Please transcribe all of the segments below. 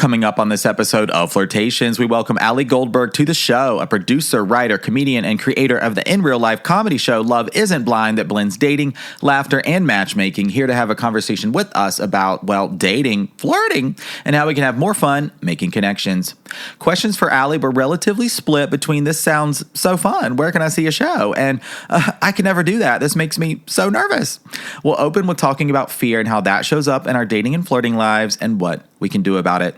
Coming up on this episode of Flirtations, we welcome Alli Goldberg to the show, a producer, writer, comedian, and creator of the in-real-life comedy show Love Isn't Blind that blends dating, laughter, and matchmaking, here to have a conversation with us about, well, dating, flirting, and how we can have more fun making connections. Questions for Alli were relatively split between this sounds so fun, where can I see a show? And I can never do that. This makes me so nervous. We'll open with talking about fear and how that shows up in our dating and flirting lives and what we can do about it.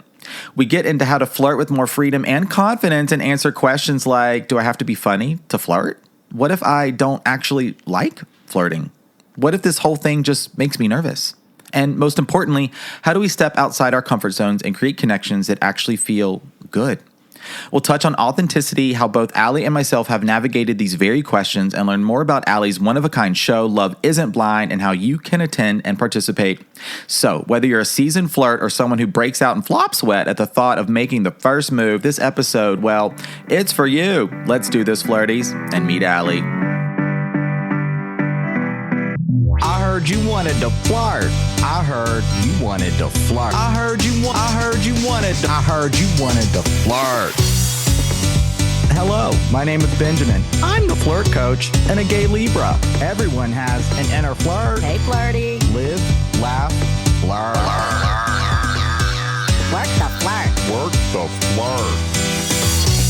We get into how to flirt with more freedom and confidence and answer questions like, do I have to be funny to flirt? What if I don't actually like flirting? What if this whole thing just makes me nervous? And most importantly, how do we step outside our comfort zones and create connections that actually feel good? We'll touch on authenticity, how both Alli and myself have navigated these very questions, and learn more about Alli's one-of-a-kind show, Love Isn't Blind, and how you can attend and participate. So, whether you're a seasoned flirt or someone who breaks out in flop sweat at the thought of making the first move, this episode, well, it's for you. Let's do this, flirties, and meet Alli. I heard you wanted to flirt. I heard you wanted to flirt. I heard you wanted to flirt. Hello, my name is Benjamin. I'm the flirt coach and a gay Libra. Everyone has an inner flirt. Hey, flirty. Live, laugh, flirt. Work the flirt. Work the flirt.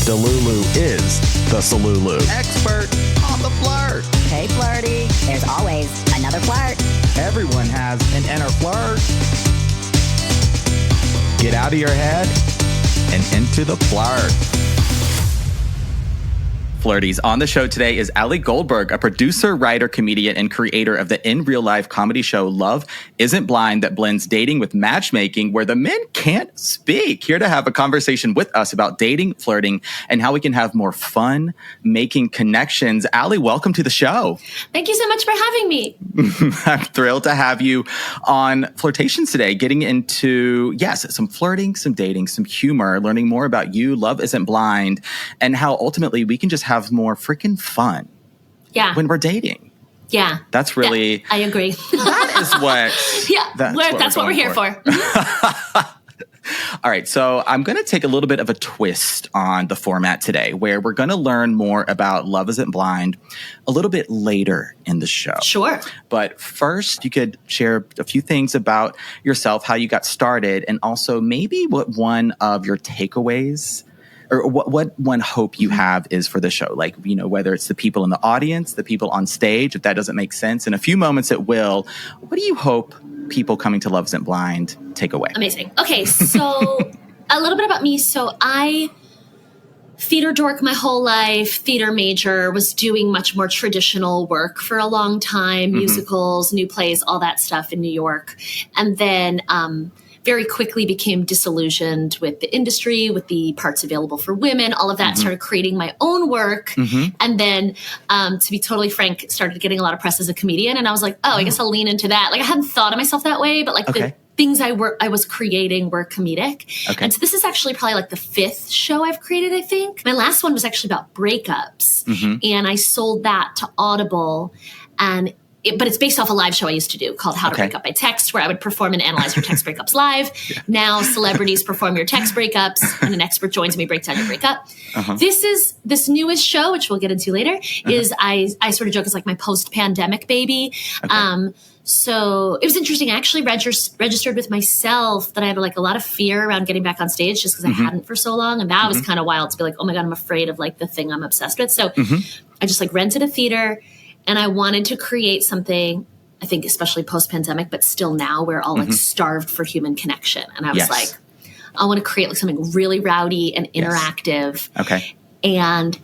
Delulu is the Salulu. Expert on the flirt. Hey, flirty. There's always another flirt. Everyone has an inner flirt. Get out of your head and into the flirt. Flirties, on the show today is Alli Goldberg, a producer, writer, comedian, and creator of the in-real-life comedy show Love Isn't Blind that blends dating with matchmaking, where the men can't speak. Here to have a conversation with us about dating, flirting, and how we can have more fun making connections. Alli, welcome to the show. Thank you so much for having me. I'm thrilled to have you on Flirtations today, getting into, yes, some flirting, some dating, some humor, learning more about you, Love Isn't Blind, and how ultimately we can just have more freaking fun when we're dating. Yeah. That's really... Yeah, I agree. That is what... Yeah, that's what we're here for. All right, so I'm going to take a little bit of a twist on the format today, where we're going to learn more about Love Isn't Blind a little bit later in the show. Sure. But first, you could share a few things about yourself, how you got started, and also maybe what one of your takeaways or what one hope you have is for the show. Like, you know, whether it's the people in the audience, the people on stage, if that doesn't make sense. In a few moments it will. What do you hope people coming to Love Isn't Blind take away? Amazing. Okay, so a little bit about me. So I, theater dork my whole life, theater major, was doing much more traditional work for a long time, musicals, new plays, all that stuff in New York. And then very quickly became disillusioned with the industry, with the parts available for women, all of that, started creating my own work. And then, to be totally frank, started getting a lot of press as a comedian. And I was like, I guess I'll lean into that. Like, I hadn't thought of myself that way, but like the things I was creating were comedic. And so this is actually probably like the 5th show I've created, I think. My last one was actually about breakups. And I sold that to Audible, and but it's based off a live show I used to do called How to Break Up by Text, where I would perform and analyze your text breakups live. Now celebrities perform your text breakups, and an expert joins me, breaks down your breakup. This newest show, which we'll get into later, is I sort of joke it's like my post-pandemic baby. So it was interesting. I actually registered with myself that I had like a lot of fear around getting back on stage just because I hadn't for so long. And that was kind of wild to be like, oh my God, I'm afraid of like the thing I'm obsessed with. So I just like rented a theater. And I wanted to create something, I think, especially post-pandemic, but still now we're all like starved for human connection. And I was like, I want to create like something really rowdy and interactive. And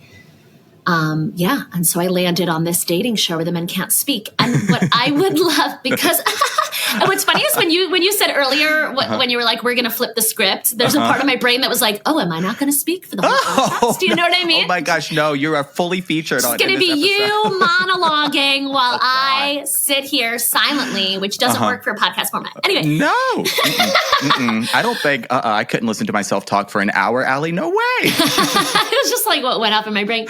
and so I landed on this dating show where the men can't speak. And what I would love, because and what's funny is when you said earlier, when you were like, we're going to flip the script, there's a part of my brain that was like, oh, am I not going to speak for the whole podcast? Do you know what I mean? Oh my gosh, no, you are fully featured on this episode. It's going to be you monologuing while I sit here silently, which doesn't work for a podcast format. Anyway. No. I don't think, I couldn't listen to myself talk for an hour, Alli. No way. It was just like what went up in my brain.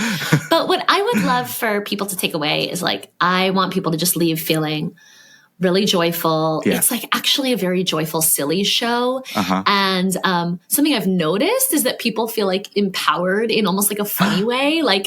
But what I would love for people to take away is like, I want people to just leave feeling really joyful. Yeah. It's like actually a very joyful, silly show. Uh-huh. And something I've noticed is that people feel like empowered in almost like a funny way. Like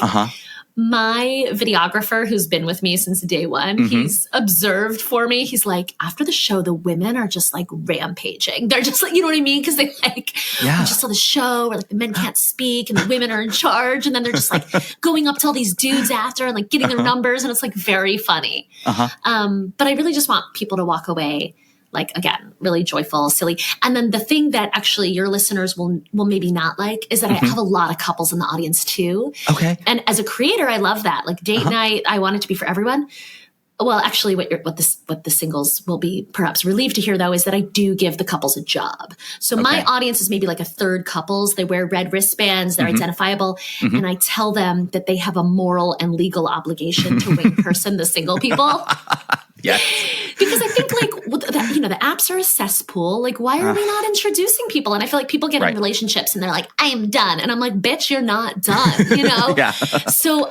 my videographer, who's been with me since day one, he's observed for me. He's like, after the show, the women are just like rampaging. They're just like, you know what I mean? Because they like, we just saw the show where like the men can't speak and the women are in charge. And then they're just like going up to all these dudes after and like getting their numbers. And it's like very funny. But I really just want people to walk away like, again, really joyful, silly. And then the thing that actually your listeners will maybe not like is that I have a lot of couples in the audience too. Okay. And as a creator, I love that. Like date night, I want it to be for everyone. Well, actually, what the singles will be perhaps relieved to hear, though, is that I do give the couples a job. So my audience is maybe like a third couples. They wear red wristbands. They're identifiable. And I tell them that they have a moral and legal obligation to wing person the single people. Yes. Because I think the apps are a cesspool. Like, why are we not introducing people? And I feel like people get in relationships and they're like, I am done. And I'm like, bitch, you're not done, you know? So,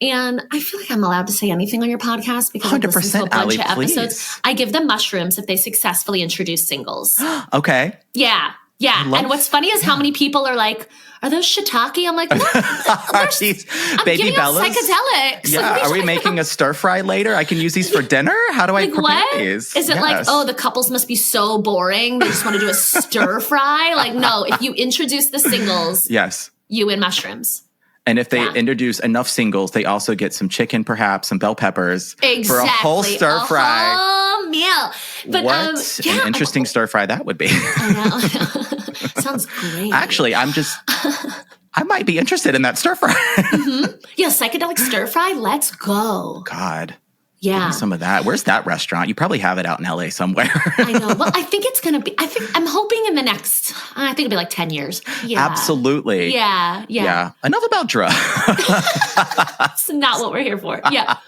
and I feel like I'm allowed to say anything on your podcast because I've listened to a bunch of episodes. I give them mushrooms if they successfully introduce singles. Okay. Yeah. And what's funny is how many people are like, are those shiitake? I'm like, no, are these baby bellas? Psychedelics. Yeah. Like, are we making a stir fry later? I can use these for dinner? How do I prepare these? Is it like, oh, the couples must be so boring. They just want to do a stir fry? Like, no, if you introduce the singles, you win mushrooms. And if they introduce enough singles, they also get some chicken, perhaps, some bell peppers for a whole stir fry. Whole meal. But, what an interesting stir fry that would be. I know. Sounds great. Actually, I might be interested in that stir fry. Yeah, psychedelic stir fry. Let's go. God. Yeah. Give me some of that. Where's that restaurant? You probably have it out in LA somewhere. I know. Well, I think it's going to be, I'm hoping in the next, I think it'll be like 10 years. Yeah. Absolutely. Yeah. Enough about drugs. That's not what we're here for. Yeah.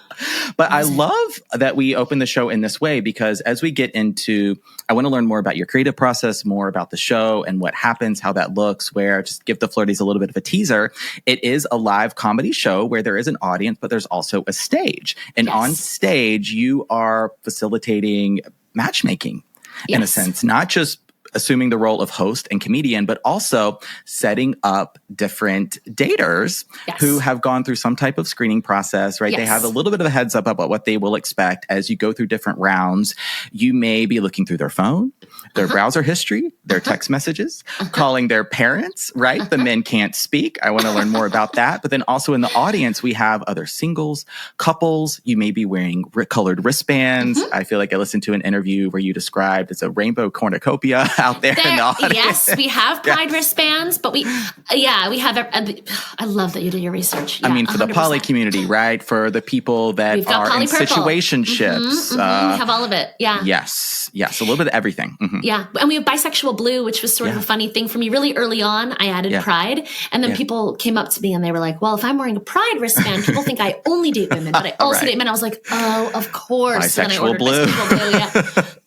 But I love that we open the show in this way because as we get into, I want to learn more about your creative process, more about the show and what happens, how that looks, where just give the Flirties a little bit of a teaser. It is a live comedy show where there is an audience, but there's also a stage. And on stage, you are facilitating matchmaking in a sense, not just assuming the role of host and comedian, but also setting up different daters who have gone through some type of screening process, right? They have a little bit of a heads up about what they will expect as you go through different rounds. You may be looking through their phone, their browser history, their text messages, calling their parents, right? The men can't speak. I want to learn more about that. But then also in the audience, we have other singles, couples. You may be wearing colored wristbands. I feel like I listened to an interview where you described it's a rainbow cornucopia out there in the audience. Yes, we have pride wristbands, but we have, I love that you did your research. Yeah, I mean, for 100%. The poly community, right? For the people that are in situationships. We have all of it. Yeah. Yes. A little bit of everything. Yeah. And we have bisexual blue, which was sort of a funny thing for me. Really early on, I added pride. And then people came up to me and they were like, well, if I'm wearing a pride wristband, people think I only date women, but I also date men. I was like, oh, of course. Bisexual blue.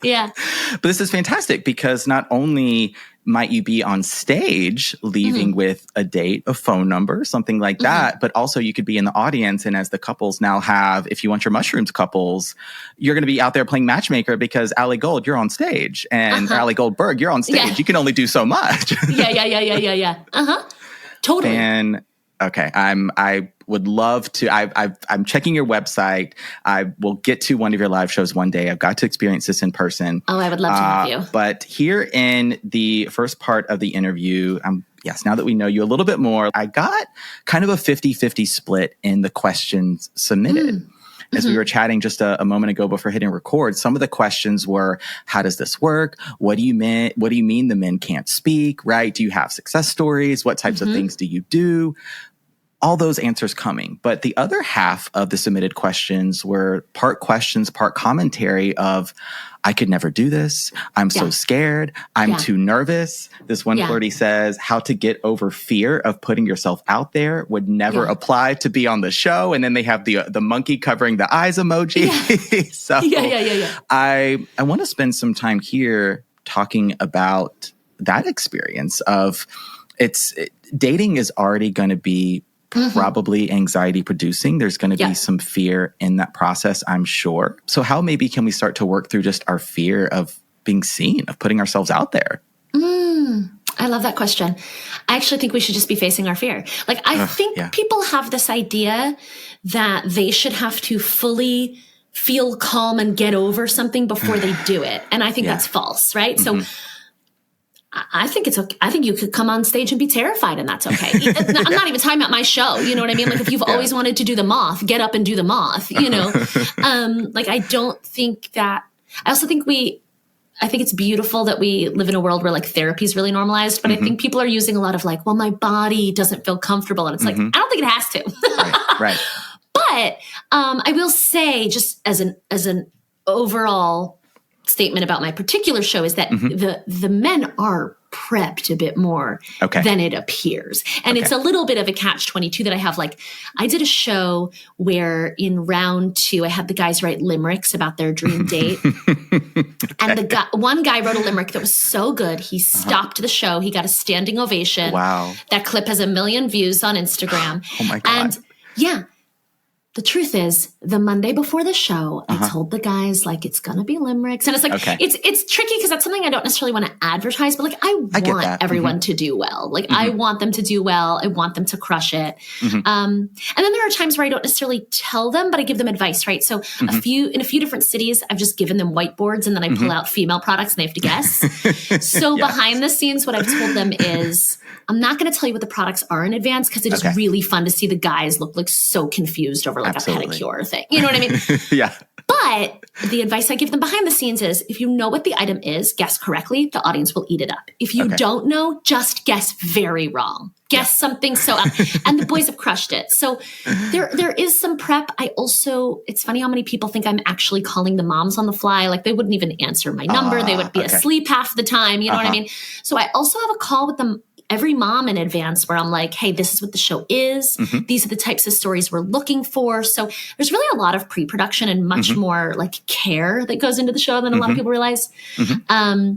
Yeah. But this is fantastic because not only might you be on stage leaving with a date, a phone number, something like that, but also you could be in the audience. And as the couples now have, if you want your mushrooms couples, you're going to be out there playing matchmaker because Alli Gold, you're on stage, and Alli Goldberg, you're on stage. Yeah. You can only do so much. Yeah. Totally. And okay, I would love to. I'm checking your website. I will get to one of your live shows one day. I've got to experience this in person. Oh, I would love to have you. But here in the first part of the interview, now that we know you a little bit more, I got kind of a 50-50 split in the questions submitted. As we were chatting just a moment ago before hitting record, some of the questions were, how does this work? What do you mean the men can't speak, right? Do you have success stories? What types of things do you do? All those answers coming. But the other half of the submitted questions were part questions, part commentary of, I could never do this. I'm so scared. I'm too nervous. This one flirty says, how to get over fear of putting yourself out there would never apply to be on the show. And then they have the monkey covering the eyes emoji. So I want to spend some time here talking about that experience of dating is already going to be probably anxiety producing. There's going to be some fear in that process, I'm sure. So how maybe can we start to work through just our fear of being seen, of putting ourselves out there? I love that question. I actually think we should just be facing our fear. Like, I think people have this idea that they should have to fully feel calm and get over something before they do it. And I think that's false, right? So I think it's okay. I think you could come on stage and be terrified, and that's okay. I'm not even talking about my show. You know what I mean? Like, if you've always wanted to do the moth, get up and do the moth, you know? Like, I don't think that, I also think I think it's beautiful that we live in a world where like therapy is really normalized, but I think people are using a lot of like, well, my body doesn't feel comfortable. And it's like, I don't think it has to. Right. But I will say, just as an overall statement about my particular show, is that the men are prepped a bit more than it appears. And it's a little bit of a catch-22 that I have. Like, I did a show where in round 2, I had the guys write limericks about their dream date. And one guy wrote a limerick that was so good, he stopped the show. He got a standing ovation. Wow. That clip has 1 million views on Instagram. Oh my God. And the truth is, the Monday before the show, I told the guys, like, it's going to be limericks. And it's like, it's tricky because that's something I don't necessarily want to advertise, but like, I want everyone to do well. Like, I want them to do well. I want them to crush it. And then there are times where I don't necessarily tell them, but I give them advice, right? So in a few different cities, I've just given them whiteboards and then I pull out female products and they have to guess. So behind the scenes, what I've told them is, I'm not going to tell you what the products are in advance because it is really fun to see the guys look like so confused over like a pedicure thing. You know what I mean? But the advice I give them behind the scenes is, if you know what the item is, guess correctly, the audience will eat it up. If you don't know, just guess very wrong. Guess something and the boys have crushed it. So there is some prep. It's funny how many people think I'm actually calling the moms on the fly. Like, they wouldn't even answer my number. They would be asleep half the time. You know what I mean? So I also have a call with them, every mom in advance, where I'm like, hey, this is what the show is. These are the types of stories we're looking for. So there's really a lot of pre-production and much more like care that goes into the show than a lot of people realize. I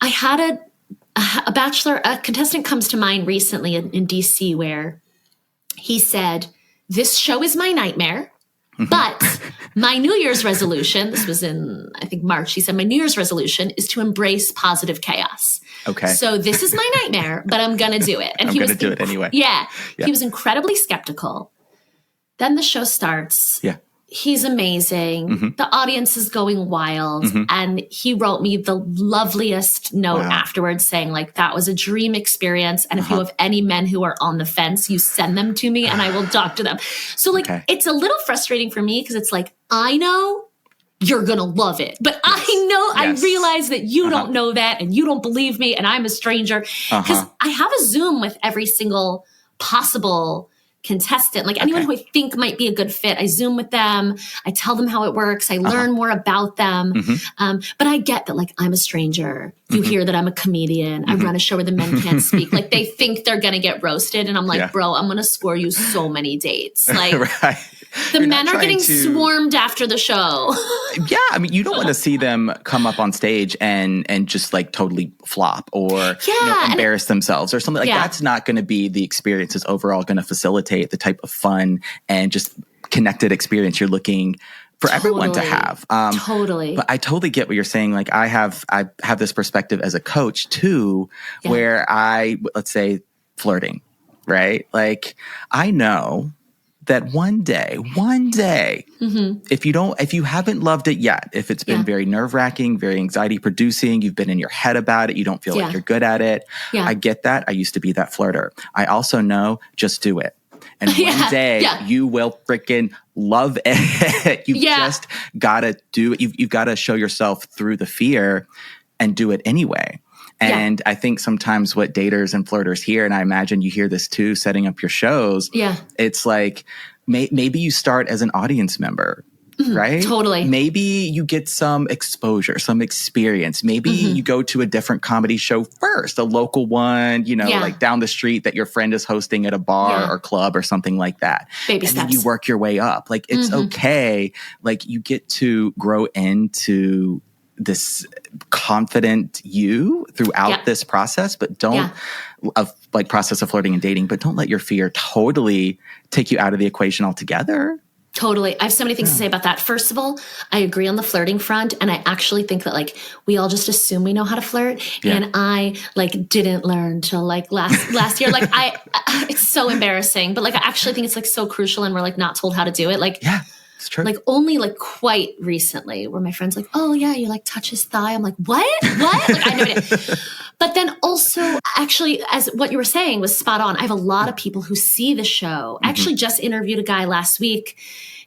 had a contestant comes to mind recently in DC where he said, this show is my nightmare. But my New Year's resolution, this was in, I think, March, he said, my New Year's resolution is to embrace positive chaos. So this is my nightmare, but I'm going to do it. And I'm going to do it anyway. Yeah. He was incredibly skeptical. Then the show starts. He's amazing. The audience is going wild. And he wrote me the loveliest note afterwards saying, like, that was a dream experience. And if you have any men who are on the fence, you send them to me and I will talk to them. So like, it's a little frustrating for me because it's like, I know you're going to love it, but I realize that you don't know that and you don't believe me and I'm a stranger, because I have a Zoom with every single possible contestant, like anyone who I think might be a good fit. I Zoom with them. I tell them how it works. I learn more about them. But I get that, like, I'm a stranger. You hear that I'm a comedian. I run a show where the men can't speak. Like, they think they're going to get roasted. And I'm like, bro, I'm going to score you so many dates. Like, the men are getting swarmed after the show. I mean, you don't want to see them come up on stage and just like totally flop or embarrass themselves or something like that's not going to be the experience. Is overall going to facilitate the type of fun and just connected experience you're looking for everyone to have. But I totally get what you're saying. Like, I have this perspective as a coach too, where let's say flirting, right? Like, I know that one day, if you haven't loved it yet, if it's been very nerve-wracking, very anxiety-producing, you've been in your head about it, you don't feel like you're good at it. I get that. I used to be that flirter. I also know, just do it. And one day you will freaking love it. You just gotta do it. You've got to show yourself through the fear and do it anyway. And I think sometimes what daters and flirters hear, and I imagine you hear this too, setting up your shows, it's like maybe you start as an audience member, right? Totally. Maybe you get some exposure, some experience. Maybe you go to a different comedy show first, a local one, like down the street that your friend is hosting at a bar or club or something like that. Baby and steps. Then you work your way up. Like, it's okay. Like, you get to grow into this confident you throughout this process, but don't process of flirting and dating, but don't let your fear totally take you out of the equation altogether. Totally. I have so many things to say about that. First of all, I agree on the flirting front. And I actually think that like we all just assume we know how to flirt. Yeah. And I like didn't learn till like last year. Like it's so embarrassing, but like I actually think it's like so crucial and we're like not told how to do it. Like, yeah, it's true. Like only like quite recently where my friend's like, oh yeah, you like touch his thigh. I'm like, what? Like I know it. But then also actually as what you were saying was spot on. I have a lot of people who see the show. I actually just interviewed a guy last week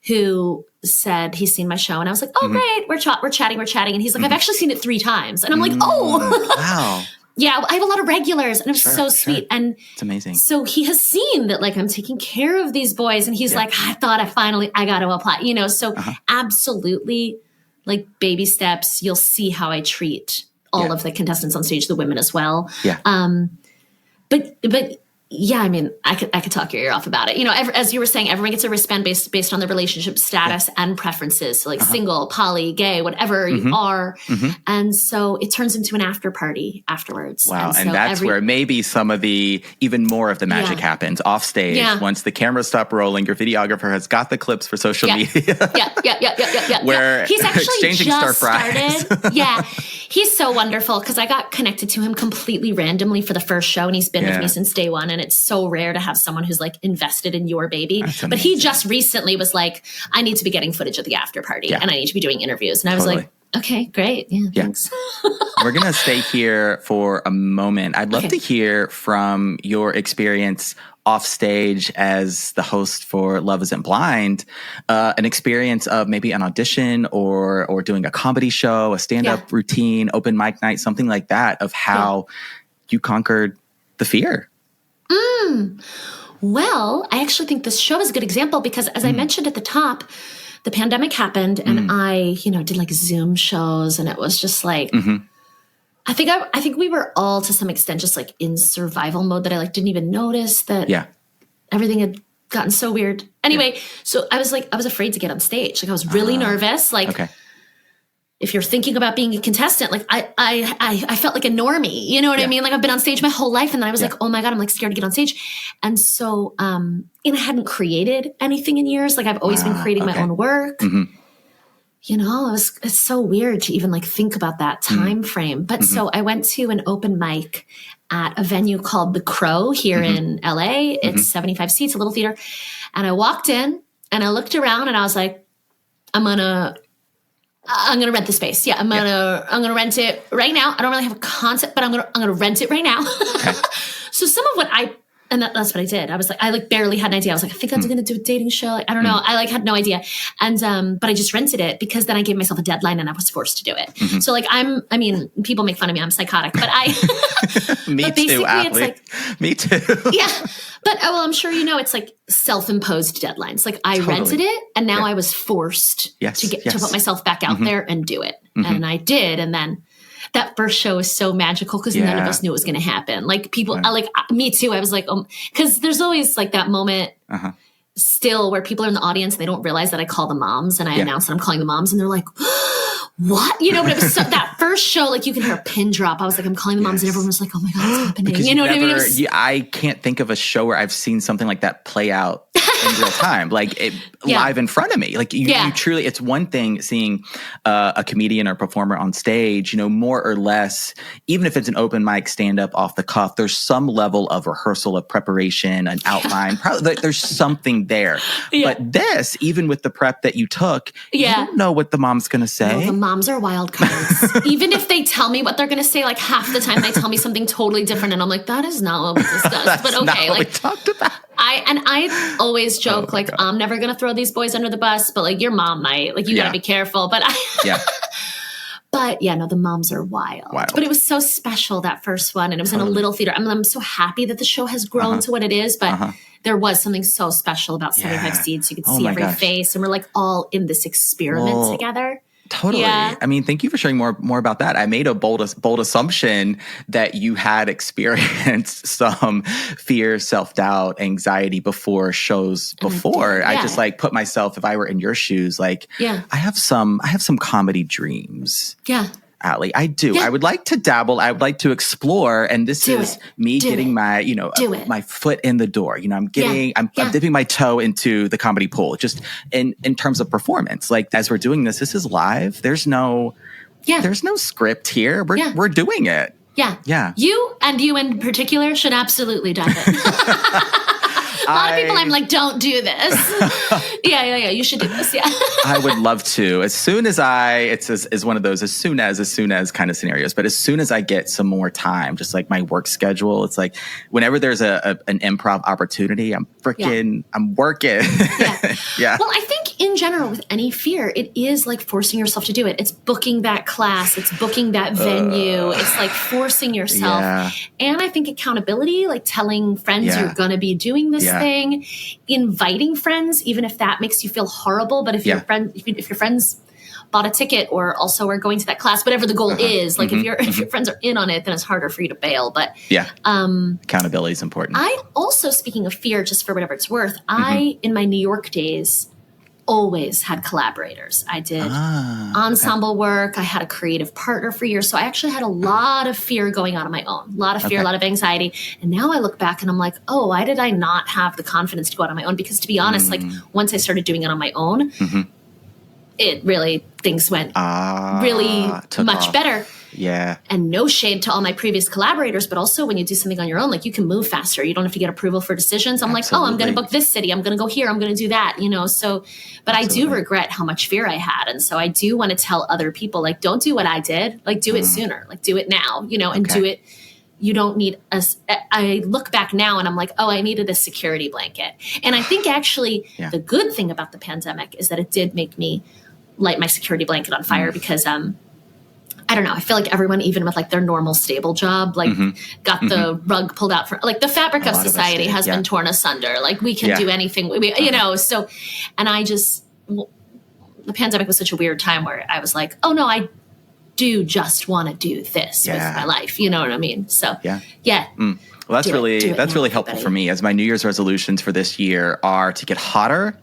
who said he's seen my show. And I was like, oh, great. We're chatting. And he's like, I've actually seen it 3 times. And I'm like, oh, wow. Yeah, I have a lot of regulars and it was so sweet. And it's amazing. So he has seen that like I'm taking care of these boys and he's like, I thought I got to apply, so absolutely like baby steps. You'll see how I treat all of the contestants on stage, the women as well. Yeah. But yeah, I mean, I could talk your ear off about it. As you were saying, everyone gets a wristband based on their relationship status and preferences. So like single, poly, gay, whatever you are. And so it turns into an after party afterwards. Wow. And that's where maybe some of the, even more of the magic happens off stage. Yeah. Once the cameras stop rolling, your videographer has got the clips for social media. Yeah. Where he's actually exchanging just star fries. started. Yeah. He's so wonderful because I got connected to him completely randomly for the first show and he's been with me since day one. And it's so rare to have someone who's like invested in your baby. But he just recently was like, I need to be getting footage of the after party and I need to be doing interviews. And I was like, okay, great. Yeah, thanks. We're going to stay here for a moment. I'd love to hear from your experience off stage as the host for Love Isn't Blind, an experience of maybe an audition or doing a comedy show, a stand-up routine, open mic night, something like that, of how you conquered the fear. Well, I actually think this show is a good example because as I mentioned at the top, the pandemic happened and I, did like Zoom shows and it was just like, I think we were all to some extent just like in survival mode that I like didn't even notice that everything had gotten so weird. Anyway, so I was afraid to get on stage. Like I was really nervous. Like if you're thinking about being a contestant, like I felt like a normie, you know what I mean? Like I've been on stage my whole life and then I was like, oh my God, I'm like scared to get on stage. And so, and I hadn't created anything in years. Like I've always been creating my own work. It's so weird to even like think about that time frame. But so I went to an open mic at a venue called The Crow here in LA. It's 75 seats, a little theater. And I walked in and I looked around and I was like, I'm going to rent the space. Yeah, I'm gonna rent it right now. I don't really have a concept, but I'm gonna rent it right now. So some of what that's what I did. I barely had an idea. I was like, I think I'm going to do a dating show. Like, I don't know. I had no idea. And, but I just rented it because then I gave myself a deadline and I was forced to do it. So like, people make fun of me. I'm psychotic, but Me too, athlete. Me too. Yeah. But I'm sure it's like self-imposed deadlines. Like I rented it and now I was forced to put myself back out there and do it. And I did. And then that first show was so magical because none of us knew it was going to happen. Like people, me too. I was like, because there's always like that moment still where people are in the audience and they don't realize that I call the moms and I announce that I'm calling the moms and they're like, what? But it was that first show, like you can hear a pin drop. I was like, I'm calling the moms and everyone was like, oh my God, it's happening. Because you know what I mean? I can't think of a show where I've seen something like that play out in real time, live in front of me. Like you truly, it's one thing seeing a comedian or performer on stage, more or less, even if it's an open mic stand up off the cuff, there's some level of rehearsal, of preparation, an outline. Probably there's something there. But this, even with the prep that you took, you don't know what the mom's going to say. No, the moms are wild cards. Even if they tell me what they're going to say, like half the time they tell me something totally different. And I'm like, that is not what we discussed. But okay. Not what we talked about. I always joke, I'm never going to throw these boys under the bus, but like your mom might, like you got to be careful. But but the moms are wild. But it was so special, that first one. And it was in a little theater. I'm so happy that the show has grown to what it is, but there was something so special about 75 seats. You could see every face and we're like all in this experiment together. Totally. Yeah. I mean, thank you for sharing more about that. I made a bold assumption that you had experienced some fear, self-doubt, anxiety before shows before. I just put myself, if I were in your shoes, I have some comedy dreams. Yeah. Alli. I do. Yeah. I would like to dabble. I would like to explore. And this Do is it. me Do getting it. my, Do it. my foot in the door. I'm getting, I'm Yeah. dipping my toe into the comedy pool, just in terms of performance. Like, as we're doing this is live. There's no script here. We're doing it. Yeah. Yeah. You in particular should absolutely dive in. A lot of people I'm like, don't do this. Yeah. You should do this. Yeah. I would love to. As soon as it's one of those as soon as kind of scenarios. But as soon as I get some more time, just like my work schedule, it's like whenever there's an improv opportunity, I'm working. Yeah. Yeah. Well, I think in general with any fear, it is like forcing yourself to do it. It's booking that class. It's booking that venue. It's like forcing yourself. Yeah. And I think accountability, like telling friends you're going to be doing this thing, inviting friends, even if that makes you feel horrible. But if your friends bought a ticket or also are going to that class, whatever the goal is, like if your friends are in on it, then it's harder for you to bail. But accountability is important. I also, speaking of fear, just for whatever it's worth, I, in my New York days, always had collaborators. I did ensemble work. I had a creative partner for years. So I actually had a lot of fear going on my own, a lot of fear, a lot of anxiety. And now I look back and I'm like, oh, why did I not have the confidence to go out on my own? Because to be honest, like once I started doing it on my own, it really, things went really much better. Yeah. And no shade to all my previous collaborators, but also when you do something on your own, like you can move faster. You don't have to get approval for decisions. I'm like, oh, I'm going to book this city. I'm going to go here. I'm going to do that, So, but I do regret how much fear I had. And so I do want to tell other people, like, don't do what I did. Like, do it sooner. Like, do it now, and do it. You don't need I look back now and I'm like, oh, I needed a security blanket. And I think actually the good thing about the pandemic is that it did make me light my security blanket on fire because, I don't know. I feel like everyone, even with like their normal stable job, like got the rug pulled out for like the fabric of society has been torn asunder. Like we can do anything, so, and the pandemic was such a weird time where I was like, oh no, I do just want to do this with my life. You know what I mean? So Well, that's really helpful for me as my New Year's resolutions for this year are to get hotter.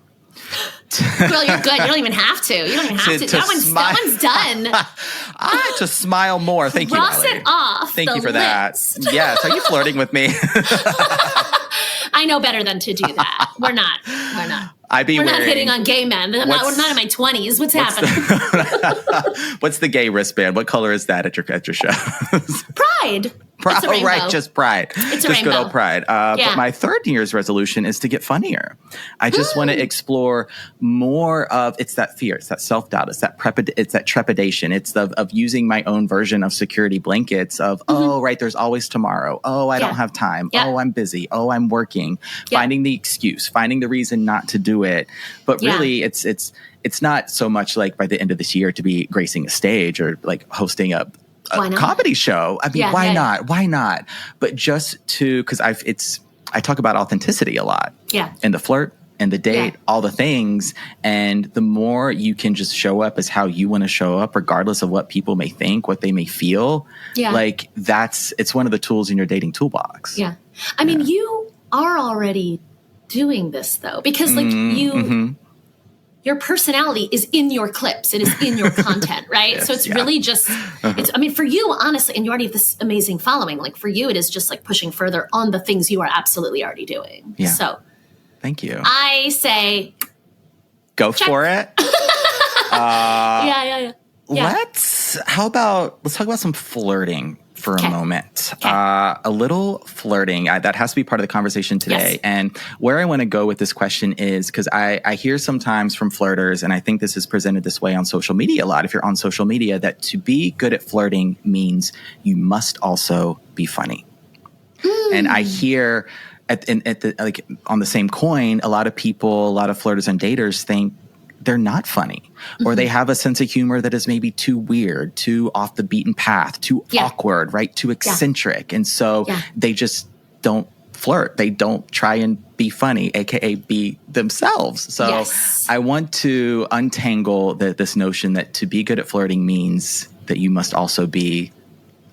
Girl, you're good. You don't even have to. That one's done. To smile more. Thank you, Cross Alli. it off. Thank you for that. Yes. Are you flirting with me? I know better than to do that. We're not. We're not hitting on gay men. We're not in my 20s. What's happening? What's the gay wristband? What color is that at your show? Pride. It's a rainbow. Right, just pride. It's a just rainbow. Good old pride. But my third New Year's resolution is to get funnier. I just want to explore more of, it's that fear, it's that self-doubt, it's that trepidation, it's of using my own version of security blankets of, oh, right, there's always tomorrow. Oh, I don't have time. Yeah. Oh, I'm busy. Oh, I'm working. Finding the excuse, finding the reason not to do it. But really, it's not so much like by the end of this year to be gracing a stage or like hosting a comedy show. I mean, why not? Why not? But just because I talk about authenticity a lot. Yeah. And the flirt and the date, all the things. And the more you can just show up as how you want to show up, regardless of what people may think, what they may feel. Yeah. Like it's one of the tools in your dating toolbox. Yeah. I mean, you are already doing this though, because like your personality is in your clips. It is in your content, right? So it's really just, for you, honestly, and you already have this amazing following. Like for you, it is just like pushing further on the things you are absolutely already doing. Yeah. So thank you. I say, go for it. Yeah. Let's talk about some flirting for a moment. A little flirting. That has to be part of the conversation today. Yes. And where I want to go with this question is because I hear sometimes from flirters, and I think this is presented this way on social media a lot, if you're on social media, that to be good at flirting means you must also be funny. And I hear on the same coin, a lot of people, a lot of flirters and daters think they're not funny, or they have a sense of humor that is maybe too weird, too off the beaten path, too awkward, right? Too eccentric. And so they just don't flirt. They don't try and be funny, AKA be themselves. So I want to untangle this notion that to be good at flirting means that you must also be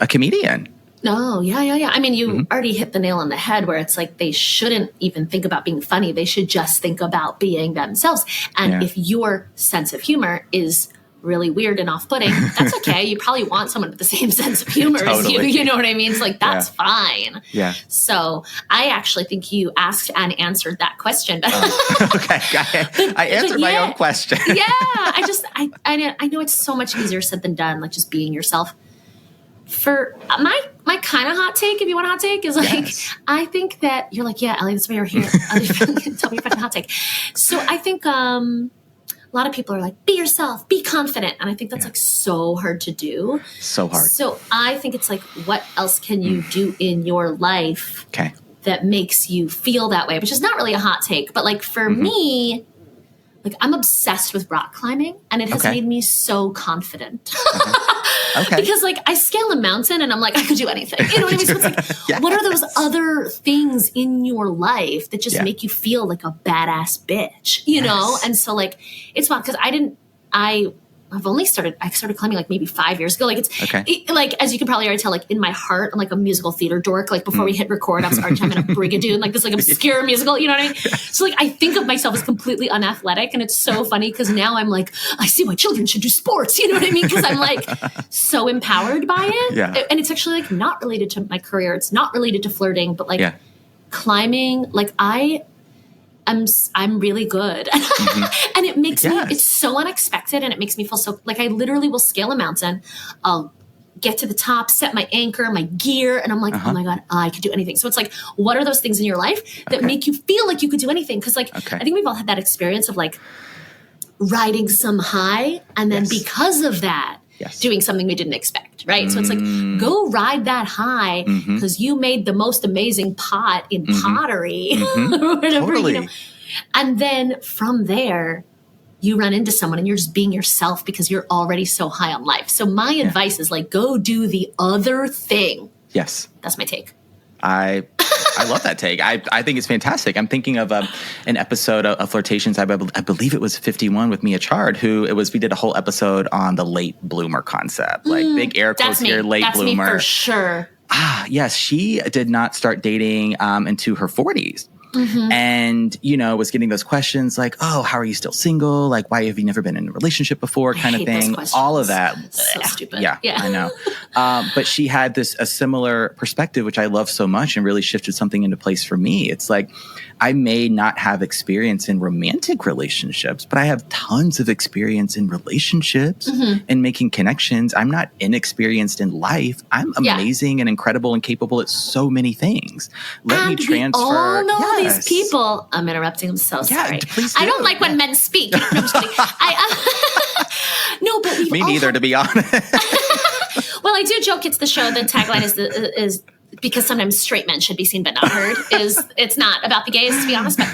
a comedian. No, yeah. I mean, you already hit the nail on the head where it's like they shouldn't even think about being funny. They should just think about being themselves. And if your sense of humor is really weird and off-putting, that's okay. You probably want someone with the same sense of humor as you. You know what I mean? It's like, that's fine. Yeah. So I actually think you asked and answered that question. Okay. I answered my own question. Yeah. I know it's so much easier said than done, like just being yourself. For my kind of hot take, if you want a hot take, is like, I think that you're like, yeah, Alli, that's why you're here. Tell me your fucking hot take. So I think, a lot of people are like, be yourself, be confident. And I think that's like so hard to do. So hard. So I think it's like, what else can you do in your life that makes you feel that way? Which is not really a hot take, but like for me, like I'm obsessed with rock climbing and it has made me so confident. Because like I scale a mountain and I'm like, I could do anything. You know what I mean? So it's like, what are those other things in your life that just make you feel like a badass bitch, you know? And so like, it's fun because I started climbing like maybe 5 years ago. Like it's like, as you can probably already tell, like in my heart, I'm like a musical theater dork. Like before we hit record, I was already in a Brigadoon, like this like obscure musical, you know what I mean? So like, I think of myself as completely unathletic and it's so funny because now I'm like, I see why children should do sports. You know what I mean? Because I'm like so empowered by it. Yeah. And it's actually like not related to my career. It's not related to flirting, but like climbing, like I'm really good. And it makes me, it's so unexpected and it makes me feel so, like I literally will scale a mountain. I'll get to the top, set my anchor, my gear, and I'm like, oh my God, I could do anything. So it's like, what are those things in your life that make you feel like you could do anything? Because like, I think we've all had that experience of like riding some high and then because of that, doing something we didn't expect, right? So it's like, go ride that high because you made the most amazing pot in pottery or whatever, you know? And then from there, you run into someone and you're just being yourself because you're already so high on life. So my advice is like, go do the other thing. Yes. That's my take. I love that take. I think it's fantastic. I'm thinking of an episode of Flirtations. I believe it was 51 with Mia Chard, we did a whole episode on the late bloomer concept. Like big air quotes here, late bloomer. That's me for sure. Yes. She did not start dating into her 40s. And, you know, was getting those questions like, oh, how are you still single? Like, why have you never been in a relationship before? Kind of thing. All of that. So stupid. Yeah, I know. But she had a similar perspective, which I love so much and really shifted something into place for me. It's like, I may not have experience in romantic relationships, but I have tons of experience in relationships and making connections. I'm not inexperienced in life. I'm amazing and incredible and capable at so many things. Let me transfer. We all know these people. I'm interrupting. I'm so sorry. Please do. I don't like when men speak. No, I'm just kidding. No, but we've me neither, to be honest. Well, I do joke. It's the show. The tagline is because sometimes straight men should be seen but not heard. It's not about the gays, to be honest. But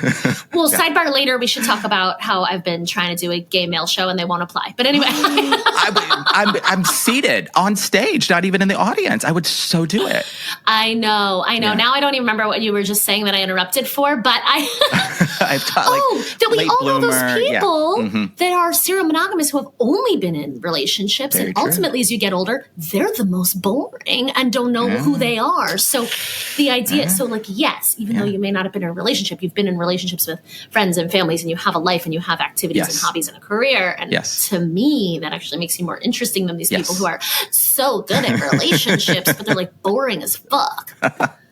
sidebar later, we should talk about how I've been trying to do a gay male show and they won't apply. But anyway, I'm seated on stage, not even in the audience. I would so do it. I know. Yeah. Now I don't even remember what you were just saying that I interrupted for, but I've got that we all know those people that are serial monogamous who have only been in relationships, and ultimately, as you get older, they're the most boring and don't know who they are. So the idea, so like, yes, even though you may not have been in a relationship, you've been in relationships with friends and families and you have a life and you have activities and hobbies and a career. And to me, that actually makes you more interesting than these people who are so good at relationships, but they're like boring as fuck.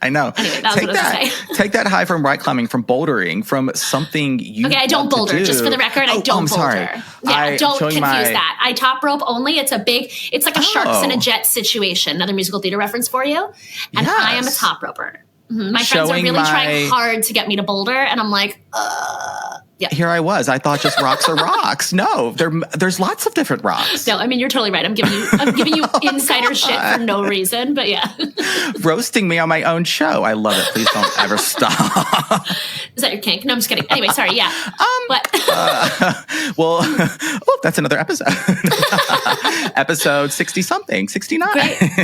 I know. Anyway, that was what I was saying. Take that high from rock climbing, from bouldering, from something you I don't boulder. Just for the record, I don't boulder. Yeah, don't confuse that. I top rope only. It's like a sharks in a jet situation. Another musical theater reference for you. And I am a top roper. My friends are really trying hard to get me to boulder, and I'm like, Here I was. I thought just rocks are rocks. No, there's lots of different rocks. No, I mean, you're totally right. I'm giving you insider shit for no reason, but yeah. Roasting me on my own show. I love it. Please don't ever stop. Is that your kink? No, I'm just kidding. Anyway, sorry. Yeah. What? That's another episode. Episode 60-something, 69.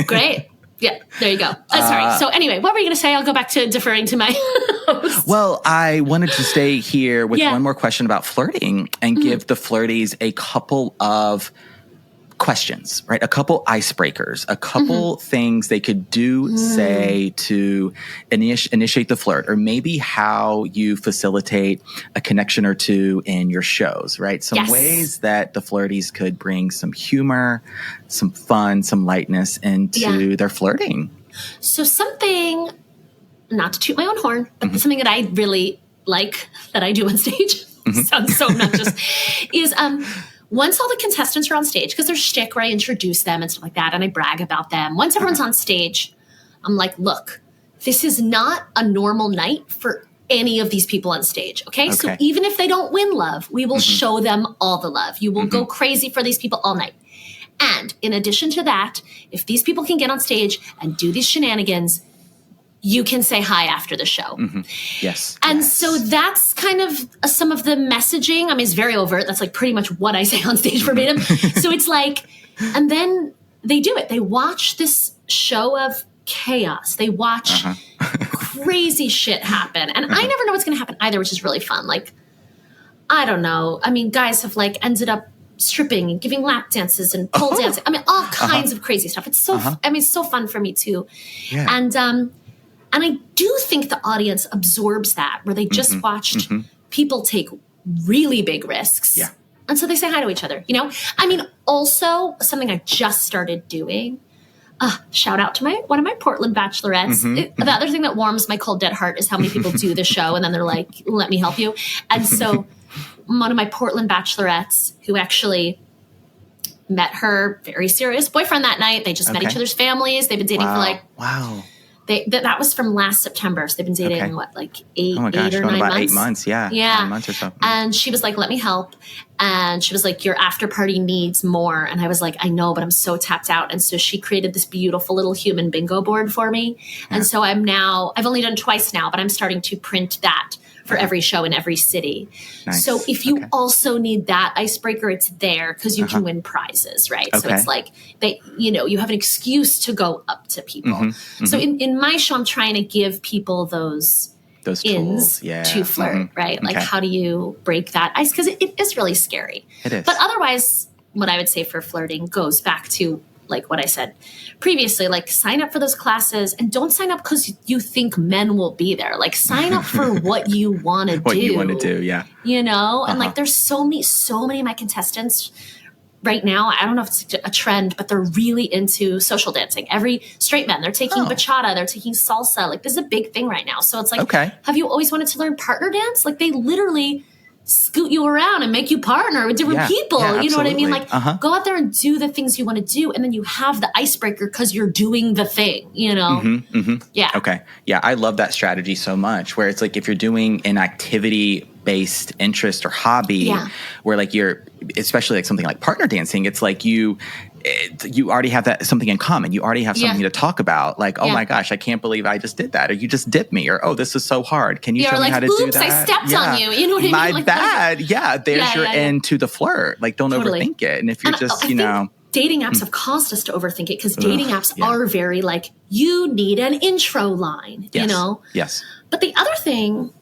Great. Yeah, there you go. Sorry. So anyway, what were you going to say? I'll go back to deferring to my host. Well, I wanted to stay here with one more question about flirting and give the flirties a couple of questions, right? A couple icebreakers, a couple things they could do, say, to initiate the flirt, or maybe how you facilitate a connection or two in your shows, right? Some ways that the flirties could bring some humor, some fun, some lightness into their flirting. So something, not to toot my own horn, but something that I really like that I do on stage, sounds so obnoxious, is once all the contestants are on stage, because there's shtick where I introduce them and stuff like that, and I brag about them. Once everyone's on stage, I'm like, look, this is not a normal night for any of these people on stage, okay? So even if they don't win love, we will show them all the love. You will go crazy for these people all night. And in addition to that, if these people can get on stage and do these shenanigans, you can say hi after the show. Yes. And so that's kind of some of the messaging. I mean, it's very overt. That's like pretty much what I say on stage verbatim. So it's like, and then they do it. They watch this show of chaos. They watch crazy shit happen. And I never know what's going to happen either, which is really fun. Like, I don't know. I mean, guys have like ended up stripping and giving lap dances and pole dancing. I mean, all kinds of crazy stuff. It's so, I mean, it's so fun for me too. Yeah. And I do think the audience absorbs that, where they just watched people take really big risks. Yeah. And so they say hi to each other, you know? I mean, also something I just started doing, shout out to one of my Portland bachelorettes. The other thing that warms my cold, dead heart is how many people do the show and then they're like, let me help you. And so one of my Portland bachelorettes, who actually met her very serious boyfriend that night. They just met each other's families. They've been dating for like... Wow. That was from last September. So they've been dating, like 8 or 9 months? About 8 months, yeah. 9 months or so. And she was like, let me help. And she was like, your after party needs more. And I was like, I know, but I'm so tapped out. And so she created this beautiful little human bingo board for me. Yeah. And so I've only done twice now, but I'm starting to print that for every show in every city. Nice. So if you also need that icebreaker, it's there because you can win prizes, right? So it's like you have an excuse to go up to people. So in my show, I'm trying to give people those ins to flirt, right? Like, how do you break that ice? Because it is really scary. It is. But otherwise, what I would say for flirting goes back to like what I said previously, like sign up for those classes and don't sign up because you think men will be there. Like sign up for what you want to do. What you want to do, yeah. You know? And like there's so many of my contestants right now, I don't know if it's a trend, but they're really into social dancing. Every straight men, they're taking bachata, they're taking salsa. Like this is a big thing right now. So it's like, have you always wanted to learn partner dance? Like they literally scoot you around and make you partner with different people. You know what I mean? Like go out there and do the things you want to do. And then you have the icebreaker because you're doing the thing, you know? Yeah. Okay. Yeah. I love that strategy so much where it's like, if you're doing an activity based interest or hobby where like you're, especially like something like partner dancing, it's like you already have that something in common. You already have something to talk about. Like, oh my gosh, I can't believe I just did that. Or you just dipped me. Or, oh, this is so hard. Can you show me how to do that? I stepped on you. You know what I mean? My like, bad. Yeah. There's your end to the flirt. Like, don't overthink it. And if you're just, dating apps have caused us to overthink it because dating apps are very like, you need an intro line, you know? Yes. But the other thing,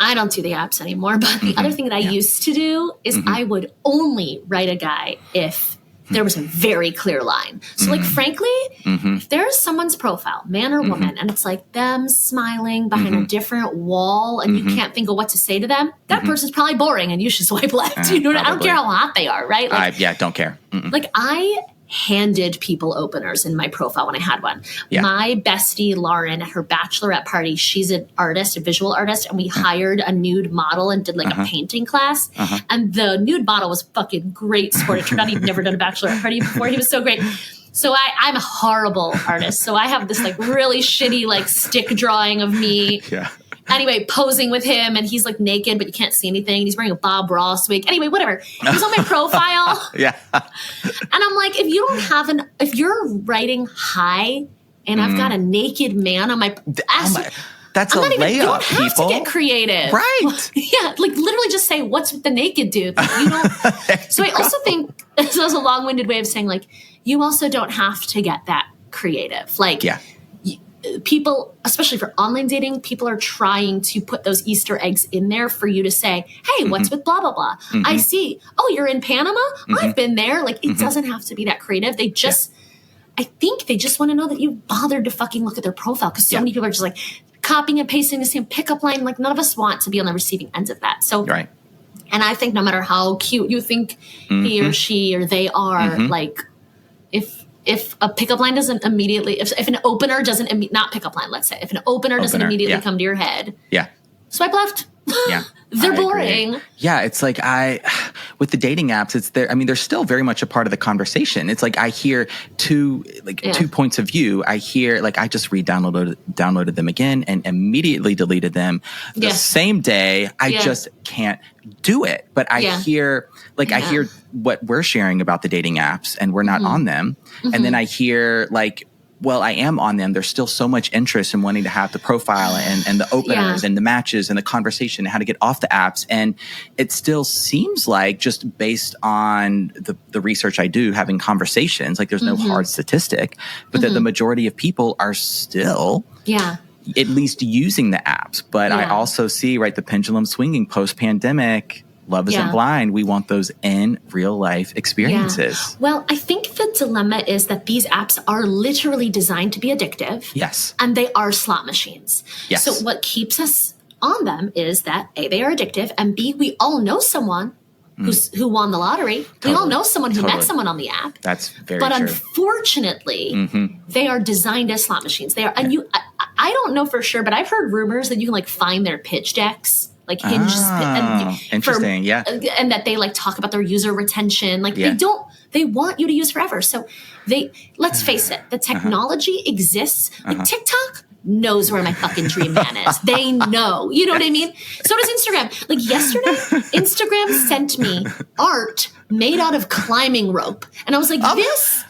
I don't do the apps anymore, but the other thing that I used to do is I would only write a guy if there was a very clear line. So like, frankly, if there's someone's profile, man or woman, and it's like them smiling behind a different wall and you can't think of what to say to them, that person's probably boring and you should swipe left. You know, I don't care how hot they are, right? Like, don't care. Like I handed people openers in my profile when I had one. My bestie Lauren at her bachelorette party, she's an artist, a visual artist, and we hired a nude model and did like a painting class. And the nude model was fucking great sport. It turned out he'd never done a bachelorette party before. He was so great. So I'm a horrible artist. So I have this like really shitty like stick drawing of me. Anyway, posing with him, and he's like naked, but you can't see anything. And he's wearing a Bob Ross wig. Anyway, whatever. He's on my profile. And I'm like, if you're writing hi, and I've got a naked man on my that's a layup, you don't have to get creative. Right. Like literally just say, what's with the naked dude? Like, you don't. So I also think, this is a long-winded way of saying like, you also don't have to get that creative. Like, people, especially for online dating, people are trying to put those Easter eggs in there for you to say, hey, what's with blah, blah, blah? I see. Oh, you're in Panama? I've been there. Like, it doesn't have to be that creative. They just, I think they just want to know that you bothered to fucking look at their profile, because so many people are just like copying and pasting the same pickup line. Like, none of us want to be on the receiving ends of that. So, and I think no matter how cute you think he or she or they are, like, if a pickup line doesn't immediately, if an opener doesn't, not pickup line, let's say, if an opener doesn't immediately come to your head, swipe left. Yeah. They're boring. Agree. Yeah. It's like with the dating apps, it's there. I mean, they're still very much a part of the conversation. It's like, I hear two points of view. I hear, like, I just downloaded them again and immediately deleted them the same day. I just can't do it. But I hear, I hear what we're sharing about the dating apps, and we're not on them. And then I hear, like, well, I am on them. There's still so much interest in wanting to have the profile and the openers and the matches and the conversation and how to get off the apps. And it still seems like, just based on the research I do, having conversations, like, there's no hard statistic, but that the majority of people are still at least using the apps. But I also see, the pendulum swinging post-pandemic. Love isn't blind. We want those in real life experiences. Yeah. Well, I think the dilemma is that these apps are literally designed to be addictive. Yes. And they are slot machines. Yes. So what keeps us on them is that A, they are addictive, and B, we all know someone who won the lottery. We all know someone who met someone on the app. That's very true. But true. Unfortunately, they are designed as slot machines. They are, and I don't know for sure, but I've heard rumors that you can, like, find their pitch decks. Like, Hinge, interesting, and that they, like, talk about their user retention. Like, they want you to use forever. So let's face it, the technology exists. Like, TikTok knows where my fucking dream man is. They know, you know what I mean? So does Instagram. Like, yesterday, Instagram sent me art made out of climbing rope, and I was like,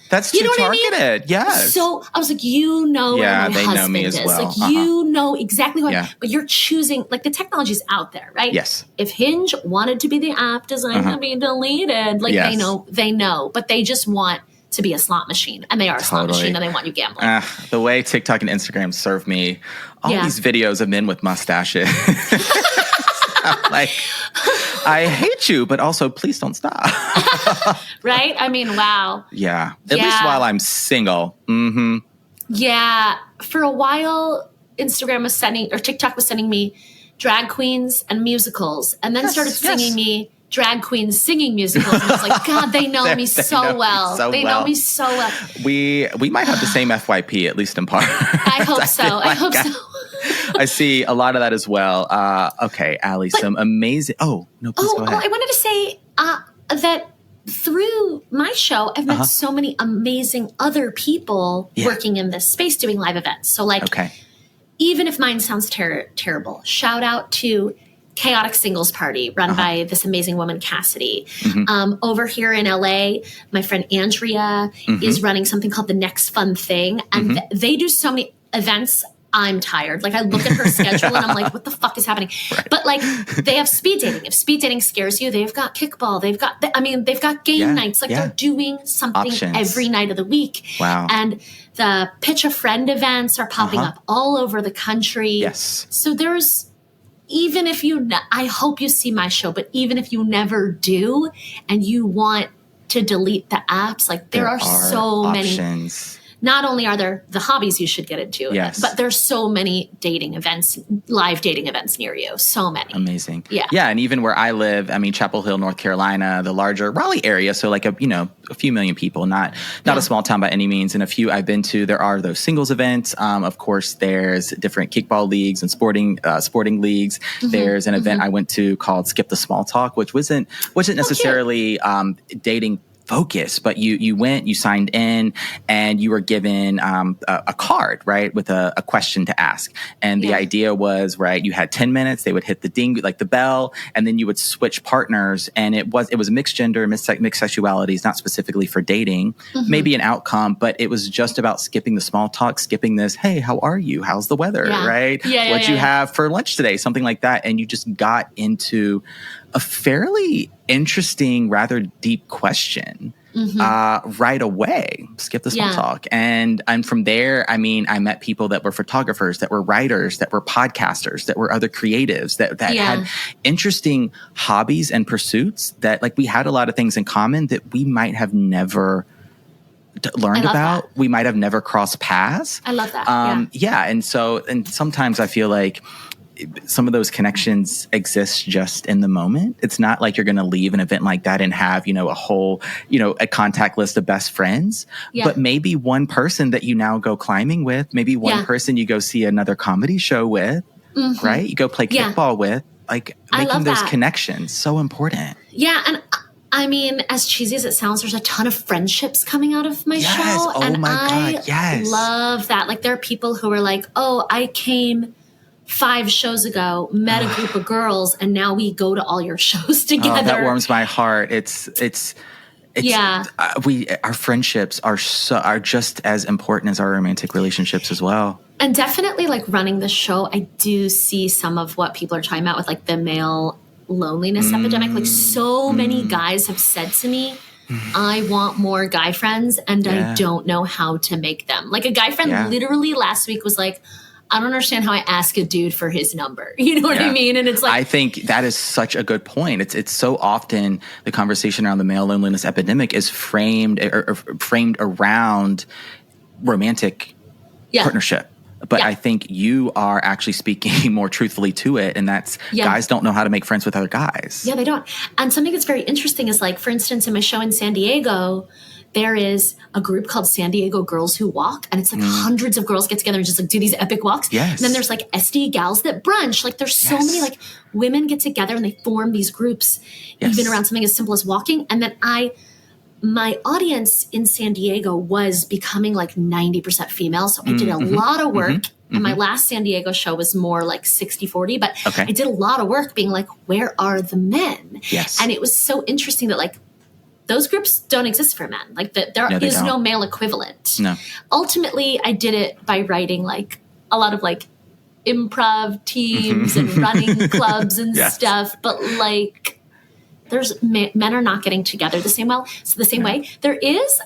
That's you too know targeted. What I mean? Yes. So I was like, where my they husband know me as is. well. Like, you know exactly what, but you're choosing, like, the technology's out there, right? Yes. If Hinge wanted to be the app designed to be deleted, like, they know, but they just want to be a slot machine, and they are a slot machine, and they want you gambling. The way TikTok and Instagram serve me all these videos of men with mustaches. Like, I hate you, but also please don't stop. Right? I mean, wow. Yeah. At least while I'm single. Yeah. For a while, TikTok was sending me drag queens and musicals, and then started singing me drag queens singing musicals. And I was like, God, they know me so well. They know me so well. We might have the same FYP, at least in part. I hope so. I hope so. I see a lot of that as well. Okay, Alli, some amazing... Oh, no, please go ahead. I wanted to say that through my show, I've met so many amazing other people working in this space, doing live events. So, like, even if mine sounds terrible, shout out to Chaotic Singles Party run by this amazing woman, Cassidy. Over here in LA, my friend Andrea is running something called The Next Fun Thing. And they do so many events. I'm tired. Like, I look at her schedule and I'm like, what the fuck is happening? But, like, they have speed dating. If speed dating scares you, they've got kickball. They've got game nights. Like, they're doing something every night of the week. Wow. And the Pitch a Friend events are popping up all over the country. Yes. So even if I hope you see my show, but even if you never do and you want to delete the apps, like, there are so options. Many. Not only are there the hobbies you should get into, but there's so many dating events, live dating events near you. So many. Amazing. Yeah. Yeah. And even where I live, I mean, Chapel Hill, North Carolina, the larger Raleigh area. So, like, a few million people, not a small town by any means. And a few I've been to, there are those singles events. Of course, there's different kickball leagues and sporting leagues. There's an event I went to called Skip the Small Talk, which wasn't necessarily dating focus, but you went, you signed in, and you were given a card, right, with a question to ask. And the idea was, right, you had 10 minutes, they would hit the ding, like the bell, and then you would switch partners. And it was mixed gender, mixed sexualities, not specifically for dating, maybe an outcome, but it was just about skipping the small talk, skipping this, hey, how are you? How's the weather, right? What'd you have for lunch today? Something like that. And you just got into a fairly interesting, rather deep question right away. Skip the small talk. And from there, I mean, I met people that were photographers, that were writers, that were podcasters, that were other creatives, that had interesting hobbies and pursuits that, like, we had a lot of things in common that we might have never learned about. That. We might have never crossed paths. I love that. Yeah. And sometimes I feel like some of those connections exist just in the moment. It's not like you're going to leave an event like that and have, a whole, a contact list of best friends, but maybe one person that you now go climbing with, maybe one person you go see another comedy show with, right? You go play kickball with, like making those connections. So important. Yeah. And I mean, as cheesy as it sounds, there's a ton of friendships coming out of my show. Oh and my God. I love that. Like, there are people who are like, oh, I came 5 shows ago, met a group of girls, and now we go to all your shows together. Oh, that warms my heart. Our friendships are just as important as our romantic relationships as well. And definitely, like, running the show, I do see some of what people are talking about with, like, the male loneliness epidemic. Like, so many guys have said to me, I want more guy friends, and I don't know how to make them. Like, a guy friend literally last week was like, I don't understand how I ask a dude for his number. You know what I mean? And it's like, I think that is such a good point. It's so often the conversation around the male loneliness epidemic is framed around romantic partnership. But I think you are actually speaking more truthfully to it. And that's guys don't know how to make friends with other guys. Yeah, they don't. And something that's very interesting is, like, for instance, in my show in San Diego, there is a group called San Diego Girls Who Walk. And it's like hundreds of girls get together and just, like, do these epic walks. Yes. And then there's, like, SD gals that brunch. Like, there's so many, like, women get together and they form these groups even around something as simple as walking. And then my audience in San Diego was becoming like 90% female. So I did a lot of work. And my last San Diego show was more like 60-40. But I did a lot of work being like, where are the men? Yes. And it was so interesting that, like, those groups don't exist for men. Like, there is no male equivalent. No. Ultimately, I did it by writing, like, a lot of, like, improv teams and running clubs and stuff. But, like, men are not getting together the same way. There is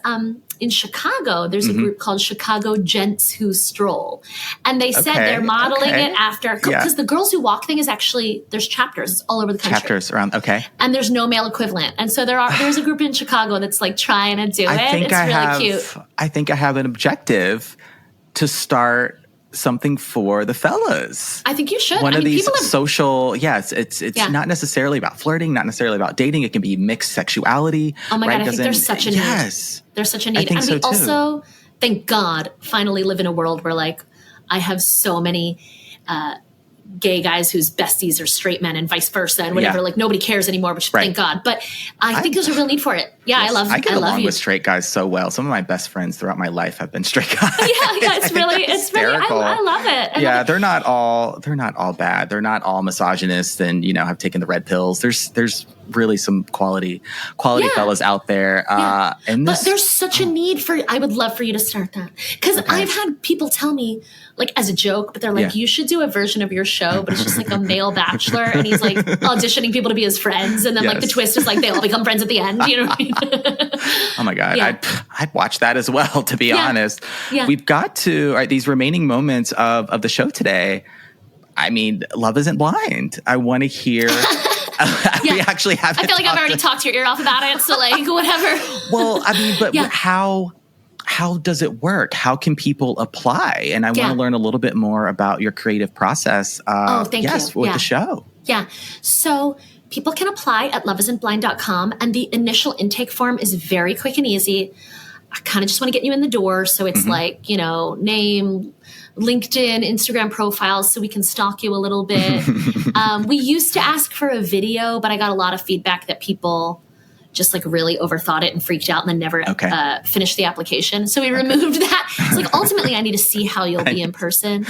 in Chicago, there's a group called Chicago Gents Who Stroll, and they said they're modeling it after, because the Girls Who Walk thing is actually, there's chapters. It's all over the country. Chapters around, and there's no male equivalent, and so there's a group in Chicago that's, like, trying to do it. It's really cute. I think I have an objective to start something for the fellas. I think you should. One of these social, it's not necessarily about flirting, not necessarily about dating. It can be mixed sexuality. Oh my God, I think there's such a need. Yes. There's such a need. And we also, thank God, finally live in a world where, like, I have so many gay guys whose besties are straight men and vice versa and whatever. Like, nobody cares anymore, which thank God. But I think there's a real need for it. Yeah, yes, I get along with straight guys so well. Some of my best friends throughout my life have been straight guys. It's really, I love it. They're not all bad. They're not all misogynists and, have taken the red pills. There's really some quality fellas out there. But there's such a need for, I would love for you to start that. Because I've had people tell me, like, as a joke, but they're like, you should do a version of your show, but it's just like a male bachelor, and he's like auditioning people to be his friends, and then like the twist is like they all become friends at the end. You know what I mean? Oh my God, I'd watch that as well. To be honest, we've got to these remaining moments of the show today. I mean, Love Isn't Blind. I want to hear. We actually have. I feel like I've already talked your ear off about it, so like whatever. Well, I mean, but how does it work? How can people apply? And I want to learn a little bit more about your creative process. Thank you. With the show. Yeah. So people can apply at loveisn'tblind.com, and the initial intake form is very quick and easy. I kind of just want to get you in the door. So it's like, name, LinkedIn, Instagram profiles, so we can stalk you a little bit. We used to ask for a video, but I got a lot of feedback that people just like really overthought it and freaked out and then never finished the application. So we removed that. It's like, ultimately I need to see how you'll be in person.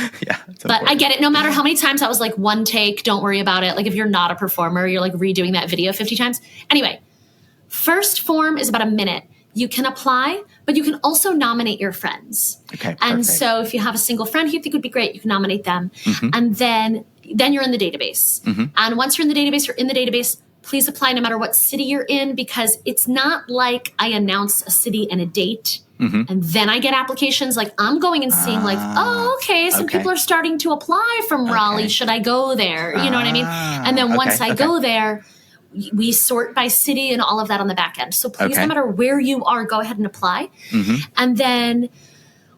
But I get it. No matter how many times I was like, one take, don't worry about it. Like if you're not a performer, you're like redoing that video 50 times. Anyway, first form is about a minute. You can apply, but you can also nominate your friends. Okay. And so if you have a single friend who you think would be great, you can nominate them. And then you're in the database. And once you're in the database, please apply no matter what city you're in, because it's not like I announce a city and a date and then I get applications. Like I'm going and seeing like, oh, okay, some people are starting to apply from Raleigh. Should I go there? You know what I mean? And then once I go there, we sort by city and all of that on the back end. So please, no matter where you are, go ahead and apply. And then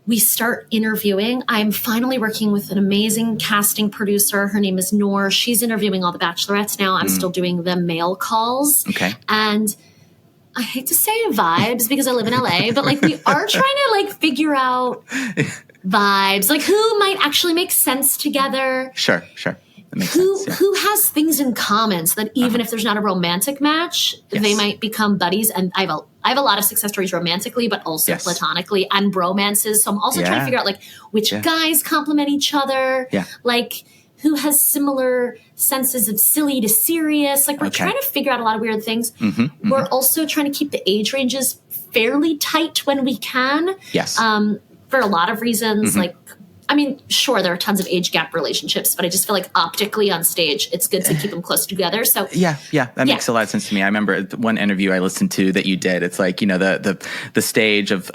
we start interviewing. I'm finally working with an amazing casting producer. Her name is Noor. She's interviewing all the bachelorettes now. I'm still doing the mail calls. And I hate to say vibes because I live in LA, but like we are trying to like figure out vibes, like who might actually make sense together. Sure. That makes sense, yeah. Who has things in common so that even if there's not a romantic match, they might become buddies. And I have a lot of success stories romantically, but also platonically and bromances. So I'm also trying to figure out like which guys complement each other, like who has similar senses of silly to serious. Like we're trying to figure out a lot of weird things. We're also trying to keep the age ranges fairly tight when we can. For a lot of reasons, like, I mean, sure, there are tons of age gap relationships, but I just feel like optically on stage, it's good to keep them close together. So that makes a lot of sense to me. I remember one interview I listened to that you did. It's like, you know, the stage of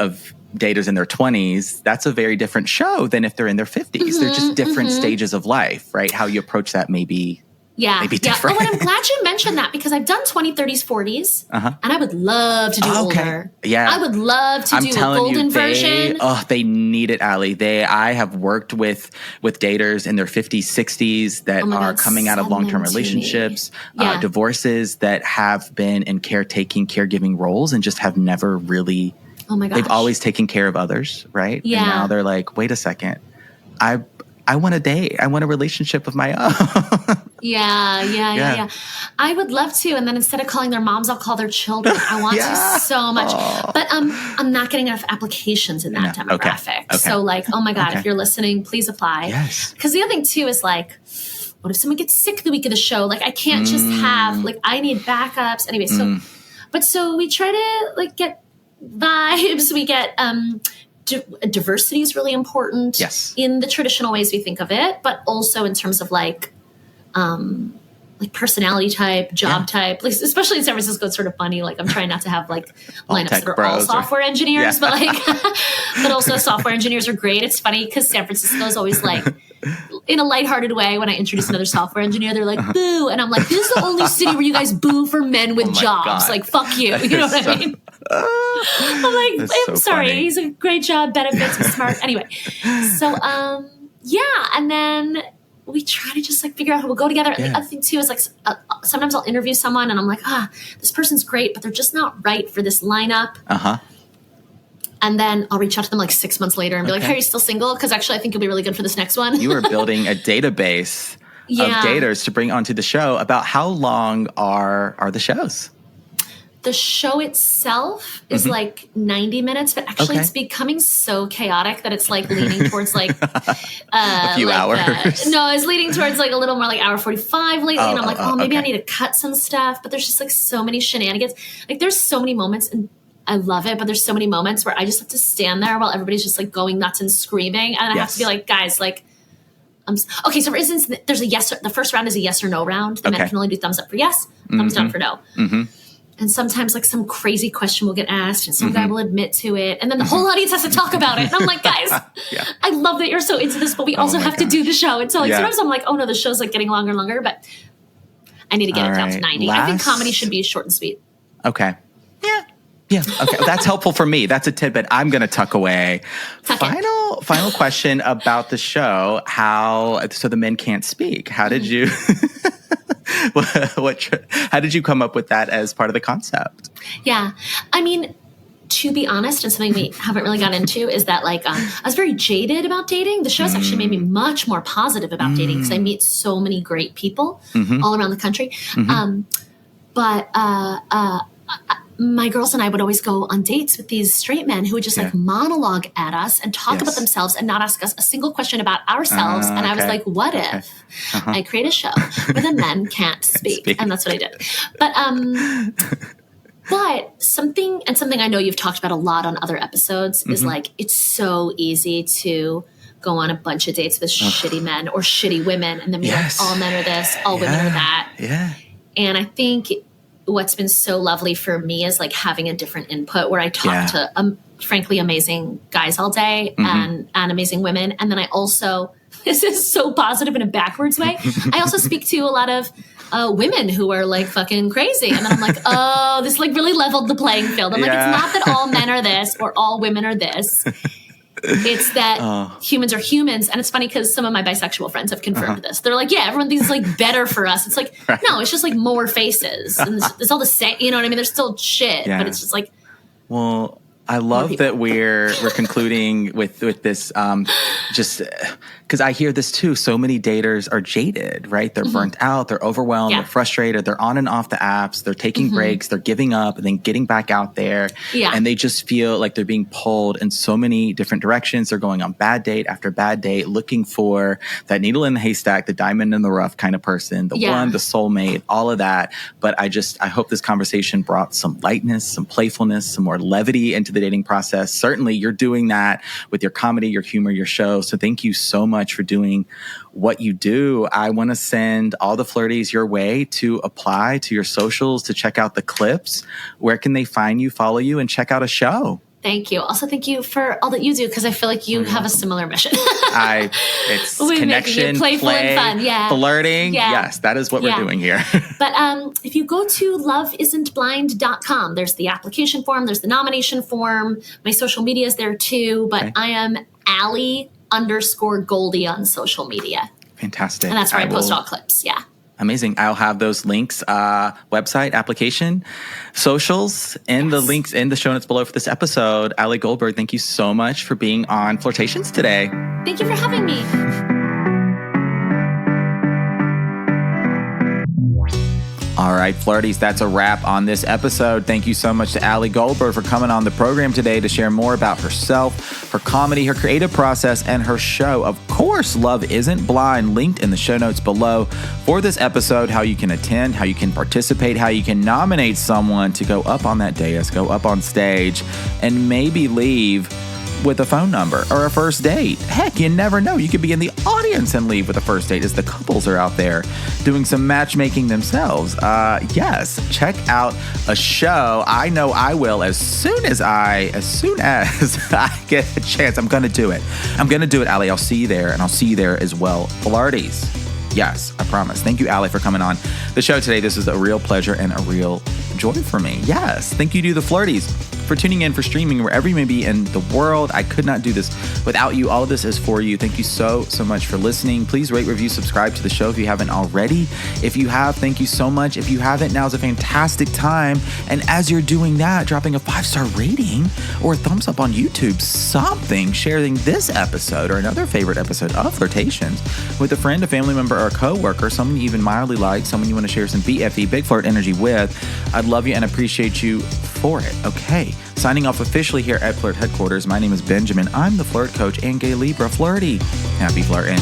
daters in their 20s, that's a very different show than if they're in their 50s. They're just different stages of life, right? How you approach that may be different. Oh, and I'm glad you mentioned that because I've done 20s, 30s, 40s, and I would love to do older. I would love to do a golden version. They need it, Alli. I have worked with daters in their 50s, 60s that are coming out of long-term relationships, divorces that have been in caregiving roles and just have never really... Oh my gosh. They've always taken care of others, right? Yeah. And now they're like, wait a second. I want a date. I want a relationship of my own. Yeah. I would love to. And then instead of calling their moms, I'll call their children. I want to so much. But I'm not getting enough applications in that demographic. So like, oh my God, if you're listening, please apply. Yes. Because the other thing too is like, what if someone gets sick the week of the show? Like I can't just have, like I need backups. Anyway, so we try to like get vibes. We get diversity is really important in the traditional ways we think of it, but also in terms of like personality type, job type, like especially in San Francisco, it's sort of funny. Like I'm trying not to have like lineups that are all software engineers, but like, but also software engineers are great. It's funny because San Francisco is always like, in a lighthearted way, when I introduce another software engineer, they're like, boo. And I'm like, this is the only city where you guys boo for men with jobs. God. Like, fuck you. You know what I mean? I'm like, I'm sorry. Funny. He's a great job, benefits, he's smart. Anyway. So, and then we try to just like figure out how we'll go together. And the other thing too is like, sometimes I'll interview someone and I'm like, this person's great, but they're just not right for this lineup. And then I'll reach out to them like 6 months later and be like, hey, are you still single? Because actually I think you'll be really good for this next one. You are building a database of daters to bring onto the show. About how long are the shows? The show itself is like 90 minutes, but actually it's becoming so chaotic that it's like leaning towards like a few hours. No, it's leaning towards like a little more like hour 45 lately. And I'm like, maybe I need to cut some stuff. But there's just like so many shenanigans. Like there's so many moments, and I love it, but there's so many moments where I just have to stand there while everybody's just like going nuts and screaming. And I have to be like, guys, like, okay, so for instance, there's the first round is a yes or no round. The men can only do thumbs up for yes, thumbs down for no. And sometimes like some crazy question will get asked and some guy will admit to it. And then the whole audience has to talk about it. And I'm like, guys, I love that you're so into this, but we also have to do the show. And so like sometimes I'm like, oh no, the show's like getting longer and longer, but I need to get it down to 90. I think comedy should be short and sweet. Okay. Yeah. Okay. That's helpful for me. That's a tidbit I'm going to tuck away. Final question about the show. So the men can't speak. How did you, how did you come up with that as part of the concept? Yeah. I mean, to be honest, and something we haven't really got into is that like, I was very jaded about dating. The show's actually made me much more positive about dating because I meet so many great people all around the country. My girls and I would always go on dates with these straight men who would just like monologue at us and talk about themselves and not ask us a single question about ourselves. And I was like, what if I create a show where the men can't speak? And that's what I did. But something I know you've talked about a lot on other episodes is like, it's so easy to go on a bunch of dates with shitty men or shitty women. And then be like, all men are this, all women are that. Yeah. And I think what's been so lovely for me is like having a different input where I talk to frankly amazing guys all day and amazing women. And then I also, this is so positive in a backwards way, I also speak to a lot of women who are like fucking crazy. And then I'm like, oh, this like really leveled the playing field. I'm like, it's not that all men are this or all women are this. It's that humans are humans. And it's funny because some of my bisexual friends have confirmed this. They're like, yeah, everyone thinks it's like better for us. It's like, no, it's just like more faces. And it's all the same. You know what I mean? There's still shit, but it's just like. Well, I love that we're concluding with this just because I hear this too. So many daters are jaded, right? They're burnt out, they're overwhelmed, they're frustrated, they're on and off the apps, they're taking breaks, they're giving up and then getting back out there. And they just feel like they're being pulled in so many different directions. They're going on bad date after bad date, looking for that needle in the haystack, the diamond in the rough kind of person, the one, the soulmate, all of that. But I hope this conversation brought some lightness, some playfulness, some more levity into the dating process. Certainly you're doing that with your comedy, your humor, your show. So thank you so much for doing what you do. I want to send all the flirties your way to apply to your socials, to check out the clips. Where can they find you, follow you, and check out a show? Thank you. Also, thank you for all that you do because I feel like you have a similar mission. It's connection, playful and fun. Flirting. Yes, that is what we're doing here. But if you go to loveisn'tblind.com, there's the application form, there's the nomination form. My social media is there too. But I am Alli_Goldie on social media. Fantastic. And that's where I post all clips. Yeah. Amazing. I'll have those links, website, application, socials, and the links in the show notes below for this episode. Alli Goldberg, thank you so much for being on Flirtations today. Thank you for having me. All right, Flirties, that's a wrap on this episode. Thank you so much to Alli Goldberg for coming on the program today to share more about herself, her comedy, her creative process, and her show. Of course, Love Isn't Blind, linked in the show notes below for this episode, how you can attend, how you can participate, how you can nominate someone to go up on that dais, go up on stage, and maybe leave with a phone number or a first date. Heck, you never know. You could be in the audience and leave with a first date as the couples are out there doing some matchmaking themselves. Yes, check out a show. I know I will as soon as I get a chance. I'm going to do it. Alli. I'll see you there, and I'll see you there as well. Flirties. Yes, I promise. Thank you, Alli, for coming on the show today. This is a real pleasure and a real joy for me. Yes. Thank you to the Flirties for tuning in, for streaming wherever you may be in the world. I could not do this without you. All of this is for you. Thank you so much for listening. Please rate, review, subscribe to the show if you haven't already. If you have, thank you so much. If you haven't, now's a fantastic time. And as you're doing that, dropping a 5-star rating or a thumbs up on YouTube, something, sharing this episode or another favorite episode of Flirtations with a friend, a family member, or a coworker, someone you even mildly like, someone you want to share some BFE, big flirt energy with. I'd love you and appreciate you for it. Okay. Signing off officially here at Flirt Headquarters, my name is Benjamin. I'm the Flirt Coach and Gay Libra Flirty. Happy flirting.